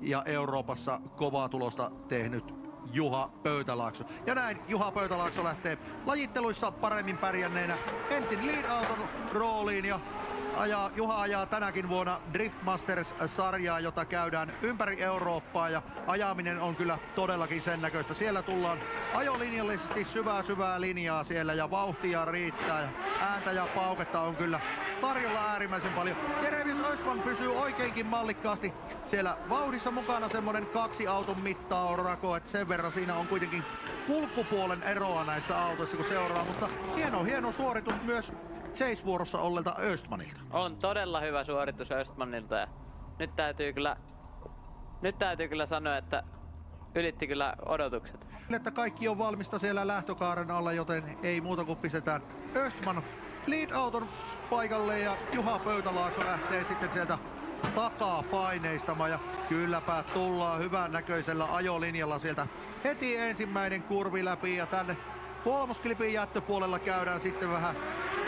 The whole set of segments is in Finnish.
ja Euroopassa kovaa tulosta tehnyt Juha Pöytälaakso. Ja näin Juha Pöytälaakso lähtee lajitteluissa paremmin pärjänneenä ensin lead-auton rooliin ja Juha ajaa tänäkin vuonna Drift Masters-sarjaa, jota käydään ympäri Eurooppaa ja ajaminen on kyllä todellakin sen näköistä. Siellä tullaan ajolinjallisesti syvää linjaa siellä ja vauhtia riittää ja ääntä ja pauketta on kyllä tarjolla äärimmäisen paljon. Jeremias Östman pysyy oikeinkin mallikkaasti siellä vauhdissa mukana, semmonen 2 auton mittaa on rako, että sen verran siinä on kuitenkin kulkupuolen eroa näissä autoissa kun seuraa, mutta hieno suoritus myös Chase-vuorossa olleelta Östmanilta. On todella hyvä suoritus Östmanilta ja nyt täytyy kyllä sanoa, että ylitti kyllä odotukset. Että kaikki on valmista siellä lähtökaaren alla, joten ei muuta kuin pistetään Östman lead-auton paikalle ja Juha Pöytälaakso lähtee sitten sieltä takaa paineistamaan ja kylläpä tullaan hyvän näköisellä ajolinjalla sieltä heti ensimmäinen kurvi läpi ja tänne kolmosklipin jättöpuolella käydään sitten vähän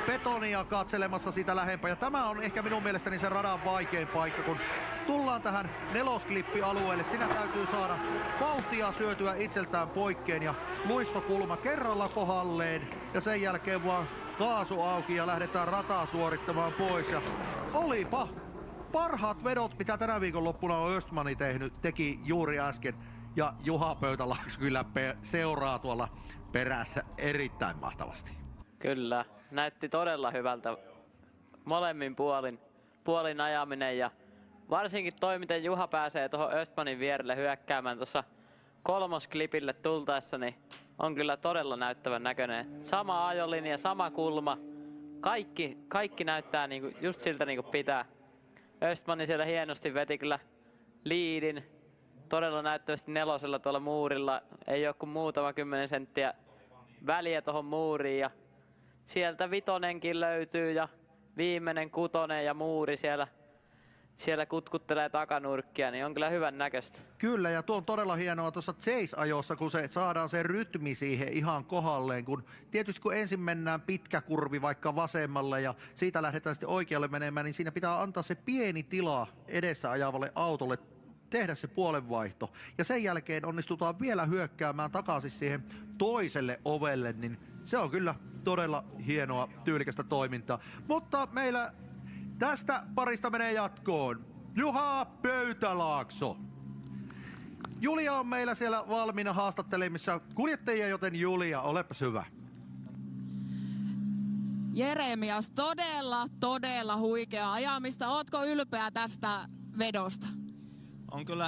betonia katselemassa sitä lähempää ja tämä on ehkä minun mielestäni se radan vaikein paikka, kun tullaan tähän nelosklippialueelle. Siinä täytyy saada vauhtia syötyä itseltään poikkeen ja luistokulma kerralla kohdalleen ja sen jälkeen vaan kaasu auki ja lähdetään rataa suorittamaan pois ja olipa parhaat vedot, mitä tänä viikonloppuna on Östmani teki juuri äsken. Ja Juha Pöytälaakso kyllä seuraa tuolla perässä erittäin mahtavasti. Kyllä, näytti todella hyvältä molemmin puolin ajaminen ja varsinkin toi, miten Juha pääsee tuohon Östmanin vierelle hyökkäämään tuossa kolmosklipille tultaessa, niin on kyllä todella näyttävän näköinen. Sama ajolinja, sama kulma, kaikki näyttää niinku just siltä niinku pitää. Östmani siellä hienosti veti kyllä liidin. Todella näyttävästi nelosella tuolla muurilla. Ei ole kuin muutama 10 senttiä väliä tuohon muuriin. Ja sieltä vitonenkin löytyy ja viimeinen kutonen ja muuri siellä kutkuttelee takanurkkia, niin on kyllä hyvän näköistä. Kyllä, ja tuo on todella hienoa tuossa Chase-ajossa, kun se saadaan se rytmi siihen ihan kohdalleen. Kun tietysti kun ensin mennään pitkä kurvi vaikka vasemmalle ja siitä lähdetään sitten oikealle menemään, niin siinä pitää antaa se pieni tila edessä ajavalle autolle tehdä se puolenvaihto. Ja sen jälkeen onnistutaan vielä hyökkäämään takaisin siihen toiselle ovelle, niin se on kyllä todella hienoa, tyylikästä toimintaa. Mutta meillä tästä parista menee jatkoon Juha Pöytälaakso. Julia on meillä siellä valmiina haastattelemissa kuljettajia, joten Julia, olepa hyvä. Jeremias, todella huikea ajamista. Ootko ylpeä tästä vedosta? On kyllä